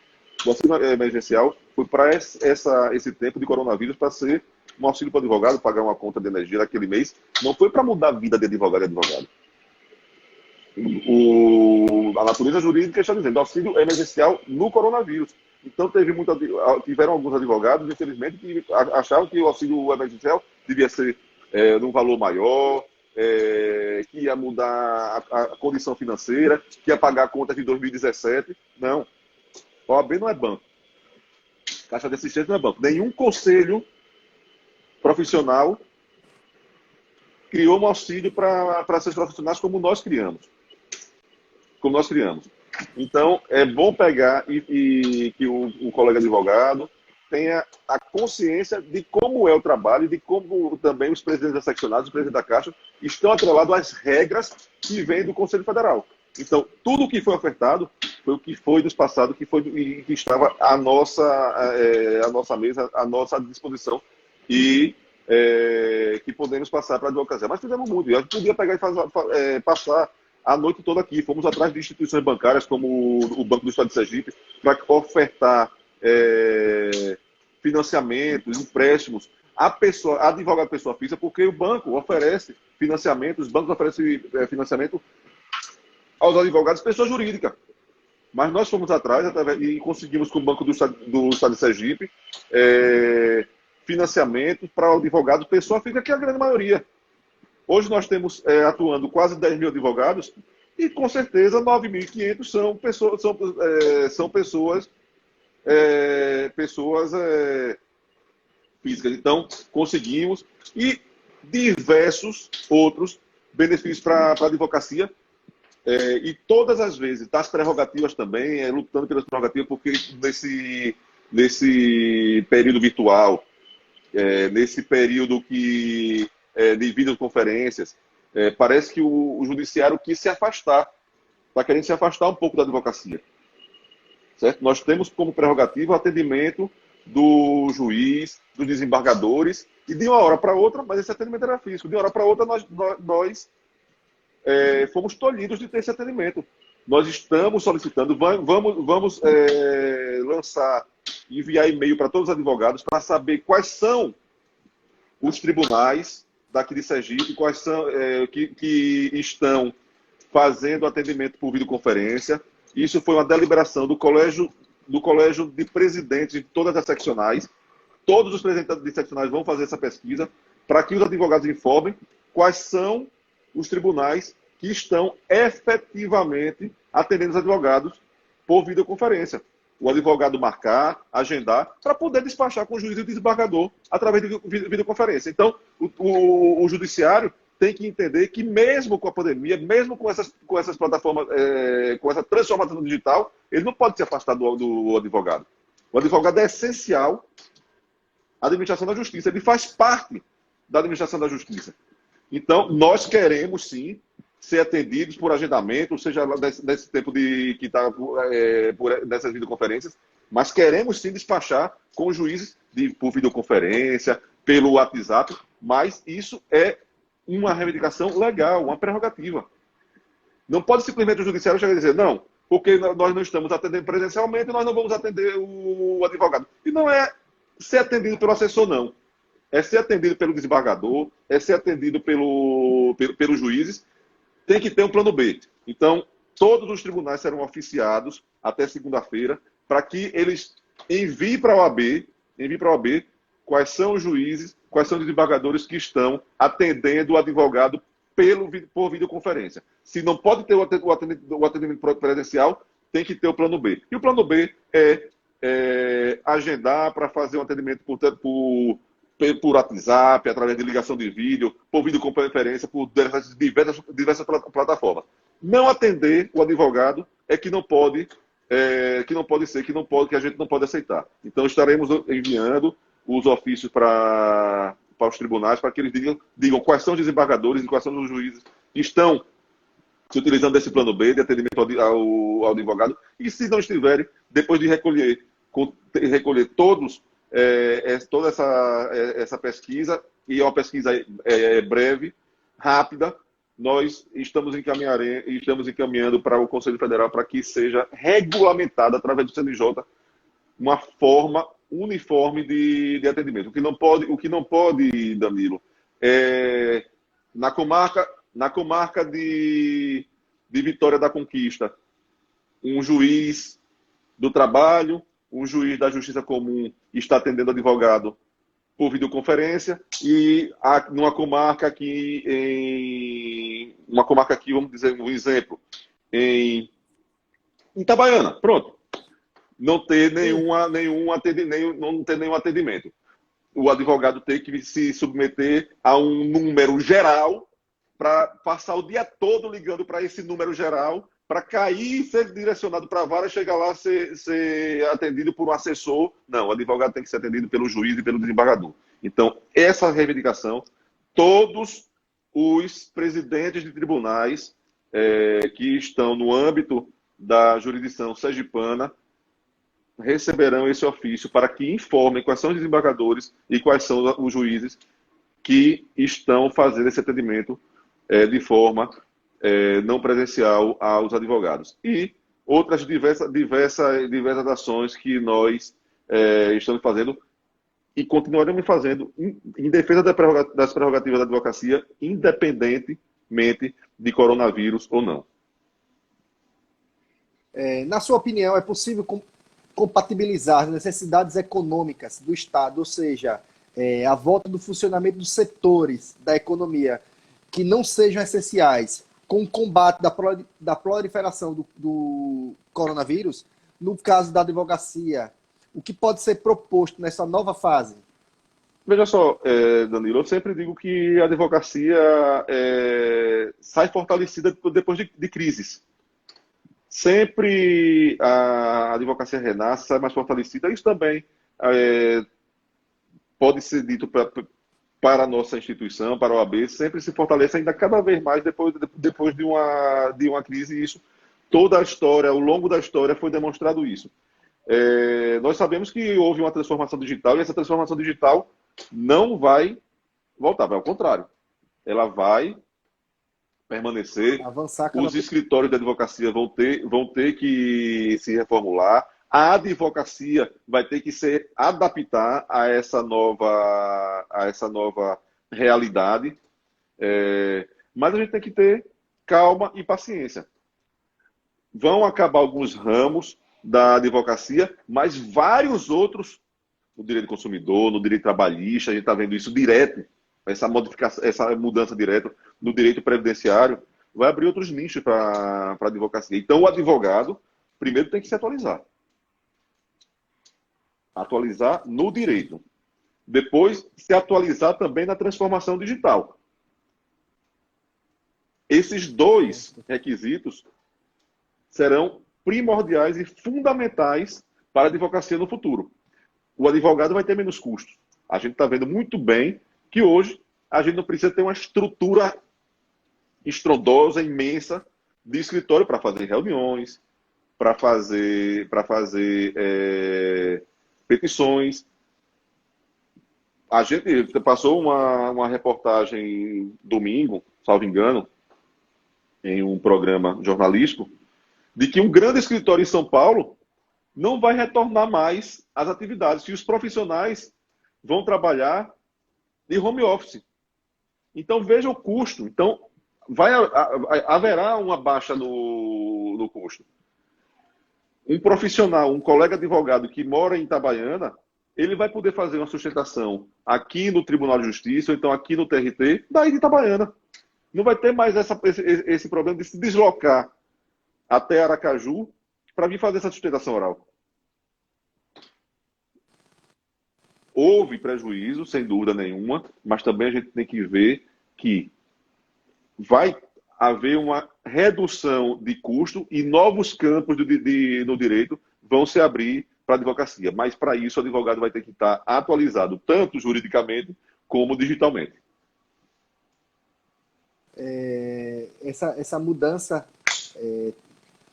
O auxílio emergencial foi para esse tempo de coronavírus, para ser um auxílio para o advogado, pagar uma conta de energia naquele mês. Não foi para mudar a vida de advogado e advogado. A natureza jurídica está dizendo auxílio emergencial no coronavírus. Então, tiveram alguns advogados, infelizmente, que achavam que o auxílio emergencial devia ser num valor maior, que ia mudar a condição financeira, que ia pagar a conta de 2017. Não. A OAB não é banco. Caixa de Assistência não é banco. Nenhum conselho profissional criou um auxílio para esses profissionais como nós criamos. Então, é bom pegar e que o colega advogado tenha a consciência de como é o trabalho e de como também os presidentes das seccionadas, os presidentes da Caixa, estão atrelados às regras que vêm do Conselho Federal. Então, tudo o que foi ofertado foi o que foi dos passados, que estava à nossa mesa, à nossa disposição e que podemos passar para a advocacia. Mas fizemos muito. A gente podia pegar e passar a noite toda aqui. Fomos atrás de instituições bancárias, como o Banco do Estado de Sergipe, para ofertar financiamentos, empréstimos a advogado pessoa física, porque o banco oferece financiamento, os bancos oferecem financiamento aos advogados pessoa jurídica. Mas nós fomos atrás e conseguimos com o Banco do Estado de Sergipe financiamento para advogados pessoa física, que é a grande maioria. Hoje nós temos atuando quase 10 mil advogados e, com certeza, 9.500 são pessoas físicas. Então, conseguimos. E diversos outros benefícios para a advocacia. E todas as vezes, das prerrogativas também, lutando pelas prerrogativas, porque nesse período virtual, nesse período de videoconferências, parece que o judiciário quis se afastar, está querendo se afastar um pouco da advocacia. Certo? Nós temos como prerrogativa o atendimento do juiz, dos desembargadores, e de uma hora para outra, mas esse atendimento era físico, de uma hora para outra nós fomos tolhidos de ter esse atendimento. Nós estamos solicitando, vamos lançar, enviar e-mail para todos os advogados para saber quais são os tribunais daqui de Sergipe, quais são que estão fazendo atendimento por videoconferência. Isso foi uma deliberação do colégio de presidentes de todas as seccionais. Todos os presidentes de seccionais vão fazer essa pesquisa para que os advogados informem quais são os tribunais que estão efetivamente atendendo os advogados por videoconferência. O advogado marcar, agendar, para poder despachar com o juiz e o desembargador através de videoconferência. Então, o judiciário tem que entender que mesmo com a pandemia, mesmo com essas plataformas, com essa transformação digital, ele não pode se afastar do advogado. O advogado é essencial à administração da justiça. Ele faz parte da administração da justiça. Então, nós queremos, sim, ser atendidos por agendamento, seja nesse tempo que está nessas videoconferências, mas queremos, sim, despachar com os juízes por videoconferência, pelo WhatsApp, mas isso é uma reivindicação legal, uma prerrogativa. Não pode simplesmente o judiciário chegar e dizer, não, porque nós não estamos atendendo presencialmente, nós não vamos atender o advogado. E não é ser atendido pelo assessor, não. É ser atendido pelo desembargador, é ser atendido pelos juízes, tem que ter um plano B. Então, todos os tribunais serão oficiados até segunda-feira para que eles enviem para a OAB quais são os juízes, quais são os desembargadores que estão atendendo o advogado por videoconferência. Se não pode ter o atendimento presencial, tem que ter o plano B. E o plano B é agendar para fazer um atendimento por WhatsApp, através de ligação de vídeo, por videoconferência, por diversas plataformas. Não atender o advogado é que não pode ser, que a gente não pode aceitar. Então, estaremos enviando os ofícios para os tribunais, para que eles digam quais são os desembargadores e quais são os juízes que estão se utilizando desse plano B de atendimento ao advogado, e se não estiverem, depois de recolher toda essa pesquisa, e é uma pesquisa breve, rápida, nós estamos encaminhando para o Conselho Federal para que seja regulamentada através do CNJ uma forma uniforme de atendimento. O que não pode, Danilo, na comarca de de Vitória da Conquista, um juiz do trabalho, um juiz da Justiça Comum está atendendo advogado por videoconferência, e numa comarca aqui, vamos dizer um exemplo, em Itabaiana, pronto, não ter não ter nenhum atendimento. O advogado tem que se submeter a um número geral para passar o dia todo ligando para esse número geral, para cair, ser direcionado para a vara, chegar lá, ser atendido por um assessor. Não, o advogado tem que ser atendido pelo juiz e pelo desembargador. Então, essa reivindicação, todos os presidentes de tribunais que estão no âmbito da jurisdição sergipana receberão esse ofício para que informem quais são os desembargadores e quais são os juízes que estão fazendo esse atendimento de forma não presencial aos advogados. E outras diversas ações que nós estamos fazendo e continuaremos fazendo em defesa das prerrogativas da advocacia, independentemente de coronavírus ou não. Na sua opinião, é possível compatibilizar as necessidades econômicas do Estado, ou seja, a volta do funcionamento dos setores da economia que não sejam essenciais, com o combate da proliferação do coronavírus? No caso da advocacia, o que pode ser proposto nessa nova fase? Veja só, Danilo, eu sempre digo que a advocacia sai fortalecida depois de crises. Sempre a advocacia renasce, sai mais fortalecida. Isso também pode ser dito para a nossa instituição, para a OAB, sempre se fortalece ainda cada vez mais depois de uma crise. E isso, toda a história, ao longo da história, foi demonstrado isso. Nós sabemos que houve uma transformação digital, e essa transformação digital não vai voltar, vai ao contrário. Ela vai permanecer, os escritórios de advocacia vão ter que se reformular, a advocacia vai ter que se adaptar a essa nova realidade, mas a gente tem que ter calma e paciência. Vão acabar alguns ramos da advocacia, mas vários outros, no direito do consumidor, no direito trabalhista, a gente está vendo isso direto, essa mudança direta no direito previdenciário, vai abrir outros nichos para a advocacia. Então, o advogado, primeiro, tem que se atualizar. Atualizar no direito. Depois, se atualizar também na transformação digital. Esses dois requisitos serão primordiais e fundamentais para a advocacia no futuro. O advogado vai ter menos custos. A gente está vendo muito bem que hoje a gente não precisa ter uma estrutura estrondosa, imensa, de escritório para fazer reuniões, para fazer petições. A gente passou uma reportagem domingo, salvo engano, em um programa jornalístico, de que um grande escritório em São Paulo não vai retornar mais às atividades, que os profissionais vão trabalhar de home office. Então, veja o custo. Então, haverá uma baixa no custo. Um profissional, um colega advogado que mora em Itabaiana, ele vai poder fazer uma sustentação aqui no Tribunal de Justiça, ou então aqui no TRT, daí de Itabaiana. Não vai ter mais esse problema de se deslocar até Aracaju para vir fazer essa sustentação oral. Houve prejuízo, sem dúvida nenhuma, mas também a gente tem que ver que vai haver uma redução de custo e novos campos no direito vão se abrir para a advocacia. Mas, para isso, o advogado vai ter que estar atualizado, tanto juridicamente como digitalmente. Essa mudança,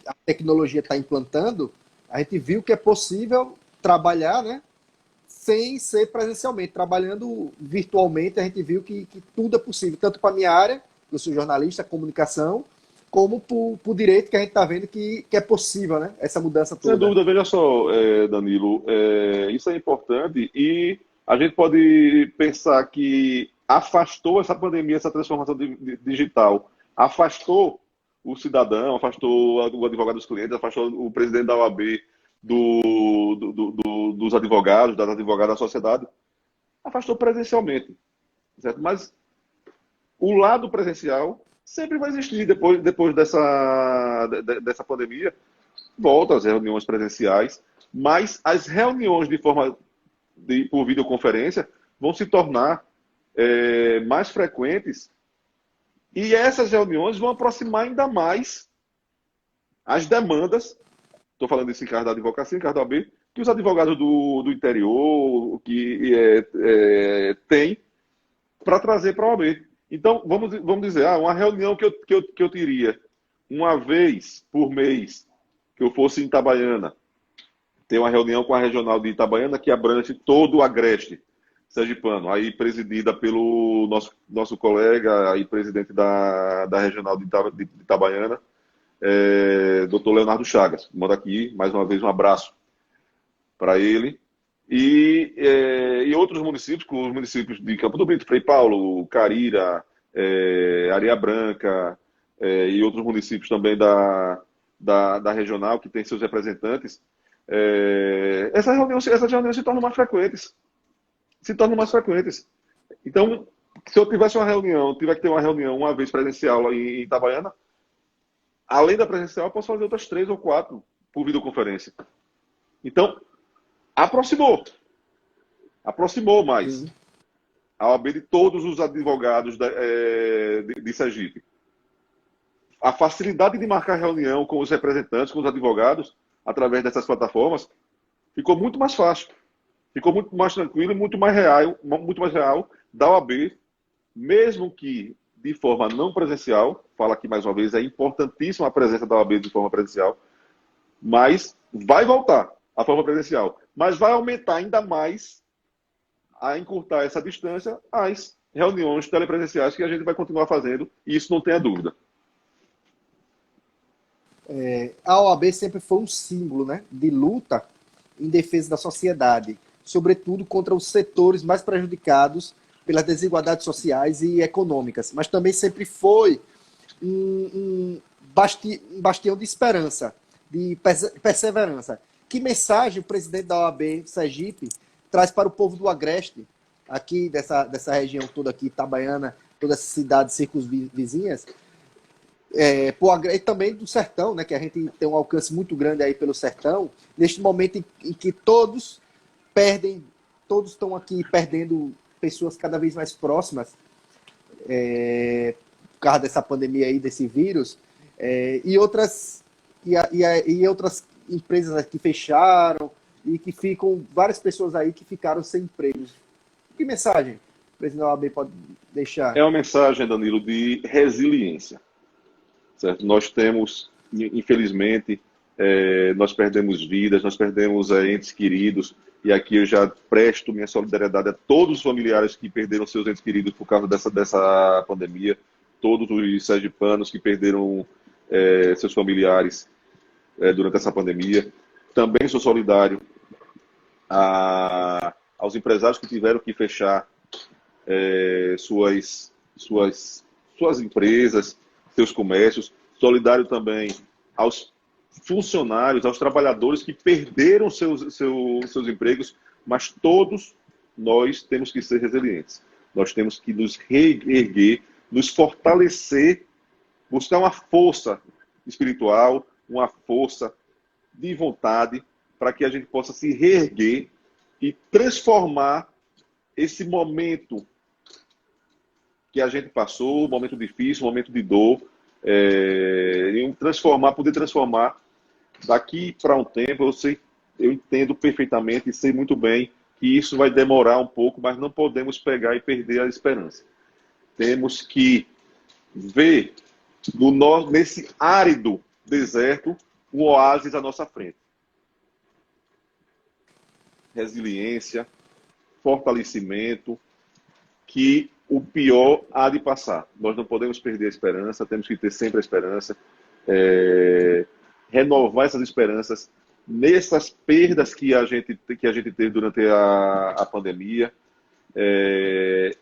a tecnologia está implantando, a gente viu que é possível trabalhar, né, sem ser presencialmente, trabalhando virtualmente. A gente viu que tudo é possível, tanto para a minha área, eu sou jornalista, comunicação, como para o direito, que a gente está vendo que é possível, né, essa mudança toda. Sem dúvida, veja só, Danilo, isso é importante, e a gente pode pensar que afastou essa pandemia, essa transformação digital, afastou o cidadão, afastou o advogado dos clientes, afastou o presidente da OAB dos advogados, das advogadas da sociedade, afastou presencialmente, certo? Mas o lado presencial sempre vai existir depois dessa pandemia. Volta às reuniões presenciais, mas as reuniões por videoconferência vão se tornar mais frequentes, e essas reuniões vão aproximar ainda mais as demandas, estou falando isso em caso da advocacia, em caso da OAB, que os advogados do interior têm para trazer para a OAB. Então, vamos dizer, uma reunião que eu teria uma vez por mês, que eu fosse em Itabaiana, ter uma reunião com a regional de Itabaiana que abrange todo o agreste sergipano, aí presidida pelo nosso colega, aí presidente da regional de Itabaiana, Dr. Leonardo Chagas. Manda aqui, mais uma vez, um abraço para ele. E outros municípios, como os municípios de Campo do Brito, Frei Paulo, Carira, Areia Branca, e outros municípios também da regional, que tem seus representantes, essas reuniões se tornam mais frequentes. Então, se eu tivesse tiver que ter uma reunião uma vez presencial lá em Itabaiana, além da presencial, eu posso fazer outras 3 ou 4 por videoconferência. Então, aproximou mais Sim. a OAB de todos os advogados de Sergipe. A facilidade de marcar reunião com os representantes, com os advogados, através dessas plataformas, ficou muito mais fácil. Ficou muito mais tranquilo e muito mais real da OAB, mesmo que de forma não presencial. Falo aqui mais uma vez, é importantíssima a presença da OAB de forma presencial, mas vai voltar a forma presencial. Mas vai aumentar ainda mais, a encurtar essa distância, as reuniões telepresenciais que a gente vai continuar fazendo, e isso não tenha dúvida. A OAB sempre foi um símbolo, né, de luta em defesa da sociedade, sobretudo contra os setores mais prejudicados pelas desigualdades sociais e econômicas, mas também sempre foi um bastião de esperança, de perseverança. Que mensagem o presidente da OAB Sergipe traz para o povo do Agreste, aqui dessa região toda aqui, Itabaiana, toda essa cidade, circunvizinhas, e também do sertão, né, que a gente tem um alcance muito grande aí pelo sertão, neste momento em que todos estão aqui perdendo pessoas cada vez mais próximas, por causa dessa pandemia aí, desse vírus, e outras empresas que fecharam, e que ficam várias pessoas aí que ficaram sem empregos. Que mensagem o presidente da OAB pode deixar? É uma mensagem, Danilo, de resiliência. Certo? Nós temos, infelizmente, nós perdemos vidas, nós perdemos entes queridos, e aqui eu já presto minha solidariedade a todos os familiares que perderam seus entes queridos por causa dessa pandemia, todos os sergipanos que perderam seus familiares durante essa pandemia. Também sou solidário aos empresários que tiveram que fechar suas empresas, seus comércios. Solidário também aos funcionários, aos trabalhadores que perderam seus empregos, mas todos nós temos que ser resilientes. Nós temos que nos reerguer, nos fortalecer, buscar uma força espiritual, uma força de vontade, para que a gente possa se reerguer e transformar esse momento que a gente passou, um momento difícil, um momento de dor, poder transformar daqui para um tempo. Eu entendo perfeitamente e sei muito bem que isso vai demorar um pouco, mas não podemos pegar e perder a esperança. Temos que ver nesse árido deserto um oásis à nossa frente. Resiliência, fortalecimento, que o pior há de passar. Nós não podemos perder a esperança, temos que ter sempre a esperança, renovar essas esperanças nessas perdas que a gente teve durante a pandemia,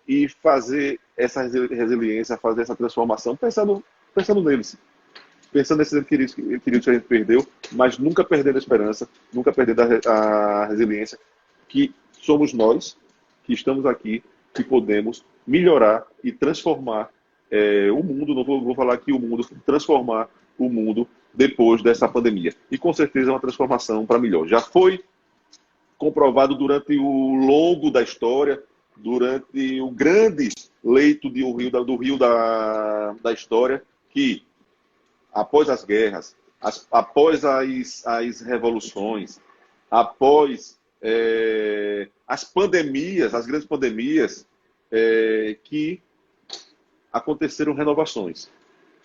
e fazer essa resiliência, fazer essa transformação pensando neles. pensando nesses entes queridos que a gente perdeu, mas nunca perdendo a esperança, nunca perdendo a resiliência, que somos nós, que estamos aqui, que podemos melhorar e transformar o mundo, não vou falar aqui o mundo, transformar o mundo depois dessa pandemia. E com certeza é uma transformação para melhor. Já foi comprovado durante o longo da história, durante o grande leito do rio da história, que após as guerras, após as revoluções, após as pandemias, as grandes pandemias, que aconteceram renovações,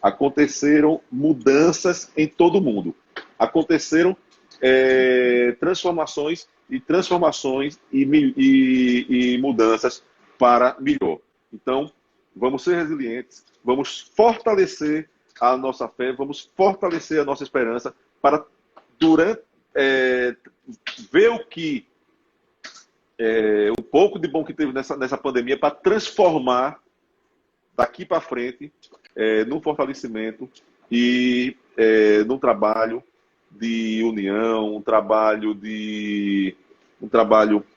aconteceram mudanças em todo o mundo, aconteceram transformações e mudanças para melhor. Então, vamos ser resilientes, vamos fortalecer a nossa fé, vamos fortalecer a nossa esperança para ver o pouco de bom que teve nessa pandemia para transformar daqui para frente num fortalecimento e num trabalho de união, um trabalho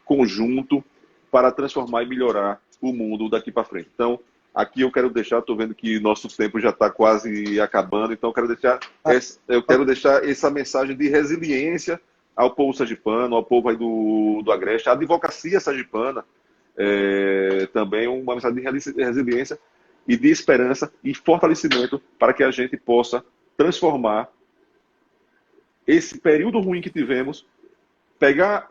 conjunto para transformar e melhorar o mundo daqui para frente. Então, aqui eu quero deixar, estou vendo que nosso tempo já está quase acabando, então eu quero deixar essa mensagem de resiliência ao povo sergipano, ao povo aí do Agreste, à advocacia sergipana, também uma mensagem de resiliência e de esperança e fortalecimento para que a gente possa transformar esse período ruim que tivemos, pegar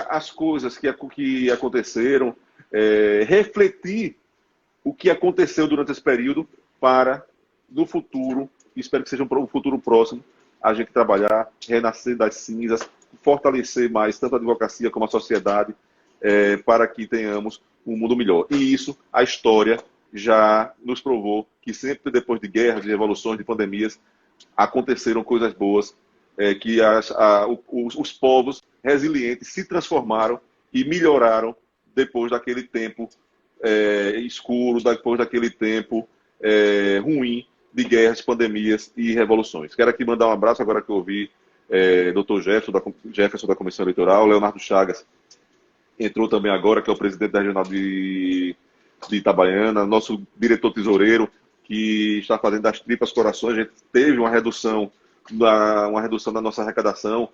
as coisas que aconteceram, refletir o que aconteceu durante esse período para, no futuro, espero que seja um futuro próximo, a gente trabalhar, renascer das cinzas, fortalecer mais tanto a advocacia como a sociedade, para que tenhamos um mundo melhor. E isso, a história já nos provou que sempre depois de guerras, de revoluções, de pandemias, aconteceram coisas boas, que os povos resilientes se transformaram e melhoraram depois daquele tempo escuro, depois daquele tempo ruim de guerras, pandemias e revoluções. Quero aqui mandar um abraço agora que eu ouvi Dr. Jefferson da Comissão Eleitoral, Leonardo Chagas entrou também agora, que é o presidente da Regional de Itabaiana, nosso diretor tesoureiro, que está fazendo das tripas corações. A gente teve uma redução da nossa arrecadação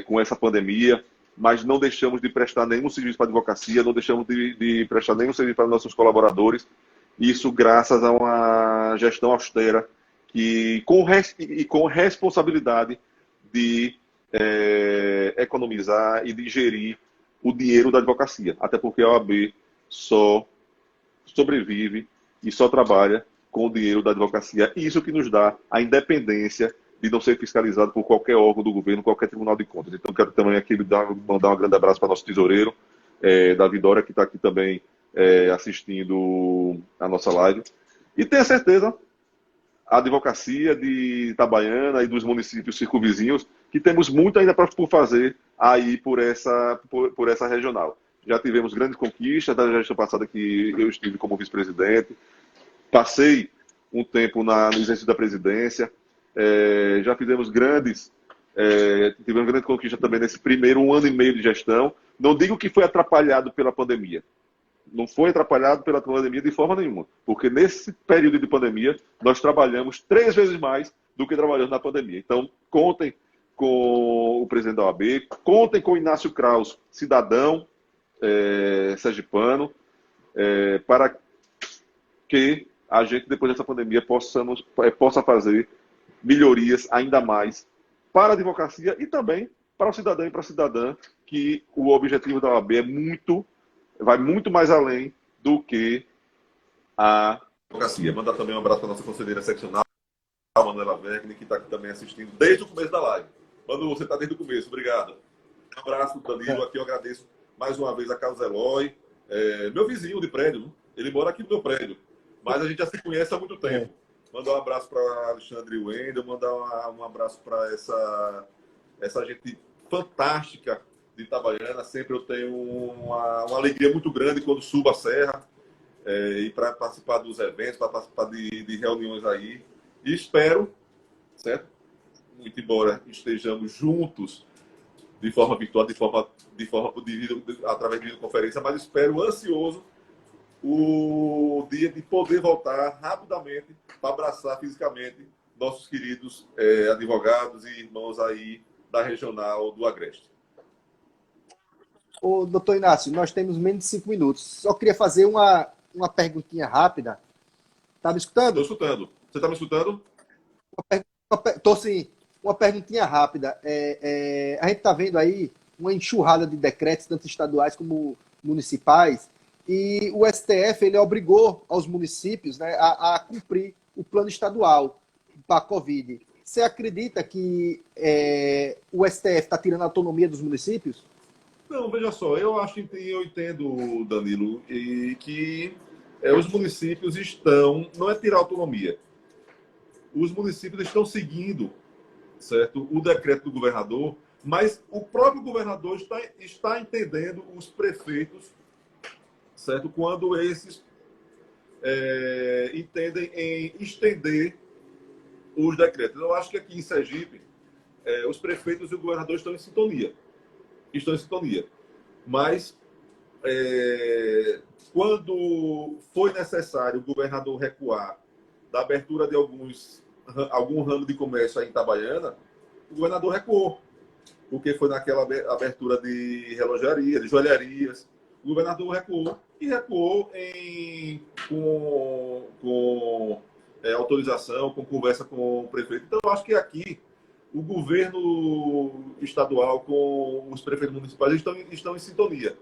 com essa pandemia, mas não deixamos de prestar nenhum serviço para a advocacia, não deixamos de prestar nenhum serviço para nossos colaboradores, isso graças a uma gestão austera e com responsabilidade de economizar e de gerir o dinheiro da advocacia, até porque a OAB só sobrevive e só trabalha com o dinheiro da advocacia. Isso que nos dá a independência de não ser fiscalizado por qualquer órgão do governo, qualquer tribunal de contas. Então, quero também aqui mandar um grande abraço para nosso tesoureiro, Davi Dória, que está aqui também assistindo a nossa live. E tenha certeza, a advocacia de Itabaiana e dos municípios circunvizinhos, que temos muito ainda por fazer aí por essa regional. Já tivemos grandes conquistas, da gestão passada que eu estive como vice-presidente, passei um tempo no exercício da presidência, já fizemos tivemos grande conquista também nesse primeiro 1 ano e meio de gestão. Não digo que foi atrapalhado pela pandemia. Não foi atrapalhado pela pandemia de forma nenhuma, porque nesse período de pandemia nós trabalhamos 3 vezes mais do que trabalhamos na pandemia. Então, contem com o presidente da OAB, contem com o Inácio Kraus, cidadão sergipano, para que a gente, depois dessa pandemia, possa fazer melhorias ainda mais para a advocacia e também para o cidadão e para a cidadã, que o objetivo da OAB vai muito mais além do que a advocacia. Mandar também um abraço para a nossa conselheira seccional, a Manuela Wegner, que está aqui também assistindo desde o começo da live. Manu, você está desde o começo, obrigado. Um abraço, Danilo, aqui eu agradeço mais uma vez a Carlos Eloy, meu vizinho de prédio, ele mora aqui no meu prédio, mas a gente já se conhece há muito tempo. Mandar um abraço para Alexandre Wendel, mandar um abraço para essa gente fantástica de Itabaiana. Sempre eu tenho uma alegria muito grande quando subo a serra. e para participar dos eventos, para participar de reuniões aí. E espero, certo? Muito embora estejamos juntos de forma virtual, através de videoconferência, mas espero ansioso o dia de poder voltar rapidamente para abraçar fisicamente nossos queridos advogados e irmãos aí da Regional do Agreste. Ô, doutor Inácio, nós temos menos de 5 minutos. Só queria fazer uma perguntinha rápida. Tá me escutando? Estou escutando. Você está me escutando? Tô sim. Uma perguntinha rápida. A gente está vendo aí uma enxurrada de decretos, tanto estaduais como municipais, e o STF ele obrigou aos municípios, né, a cumprir o plano estadual para a Covid. Você acredita que o STF está tirando a autonomia dos municípios? Não, veja só, eu entendo, Danilo, e que os municípios não é tirar autonomia, os municípios estão seguindo, certo, o decreto do governador, mas o próprio governador está entendendo os prefeitos, certo, quando esses entendem em estender os decretos. Eu acho que aqui em Sergipe, os prefeitos e o governador estão em sintonia. Mas, quando foi necessário o governador recuar da abertura de algum ramo de comércio aí em Itabaiana, o governador recuou, porque foi naquela abertura de relojaria, de joalherias. O governador recuou com autorização, com conversa com o prefeito. Então, eu acho que aqui o governo estadual com os prefeitos municipais estão em sintonia.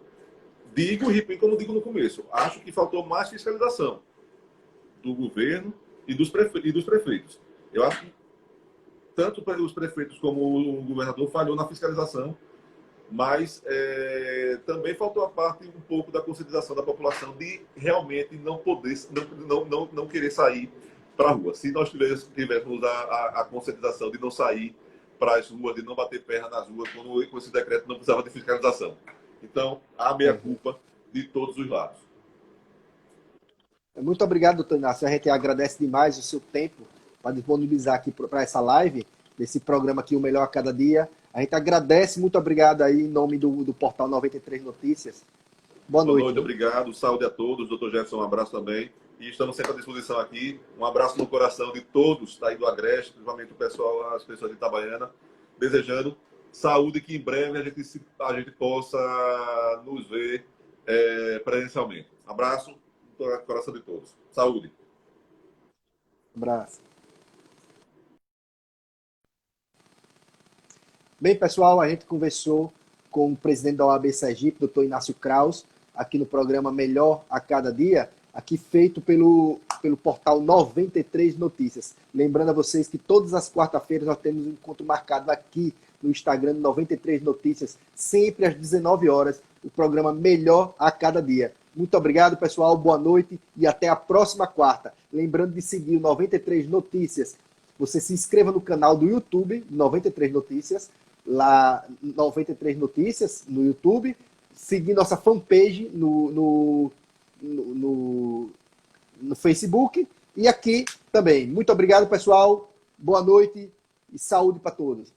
Digo e repito como digo no começo, acho que faltou mais fiscalização do governo e dos prefeitos. Eu acho que tanto os prefeitos como o governador falhou na fiscalização, mas também faltou a parte um pouco da conscientização da população de realmente não querer sair para a rua. Se nós tivéssemos a conscientização de não sair para as ruas, de não bater perna nas ruas, com esse decreto não precisava de fiscalização. Então, há meia-culpa de todos os lados. Muito obrigado, doutor Inácio. A gente agradece demais o seu tempo para disponibilizar aqui para essa live, desse programa aqui, O Melhor a Cada Dia. A gente agradece, muito obrigado aí em nome do Portal 93 Notícias. Boa noite. Boa noite, obrigado. Saúde a todos. Doutor Jefferson, um abraço também. E estamos sempre à disposição aqui. Um abraço no coração de todos daí do Agreste, principalmente o pessoal, as pessoas de Itabaiana, desejando saúde, que em breve a gente possa nos ver presencialmente. Abraço no coração de todos. Saúde. Abraço. Bem, pessoal, a gente conversou com o presidente da OAB Sergipe, doutor Inácio Kraus, aqui no programa Melhor a Cada Dia, aqui feito pelo portal 93 Notícias. Lembrando a vocês que todas as quarta-feiras nós temos um encontro marcado aqui no Instagram 93 Notícias, sempre às 19 horas, o programa Melhor a Cada Dia. Muito obrigado, pessoal, boa noite e até a próxima quarta. Lembrando de seguir o 93 Notícias. Você se inscreva no canal do YouTube, 93 Notícias, lá 93 Notícias no YouTube, seguir nossa fanpage no Facebook e aqui também. Muito obrigado, pessoal. Boa noite e saúde para todos.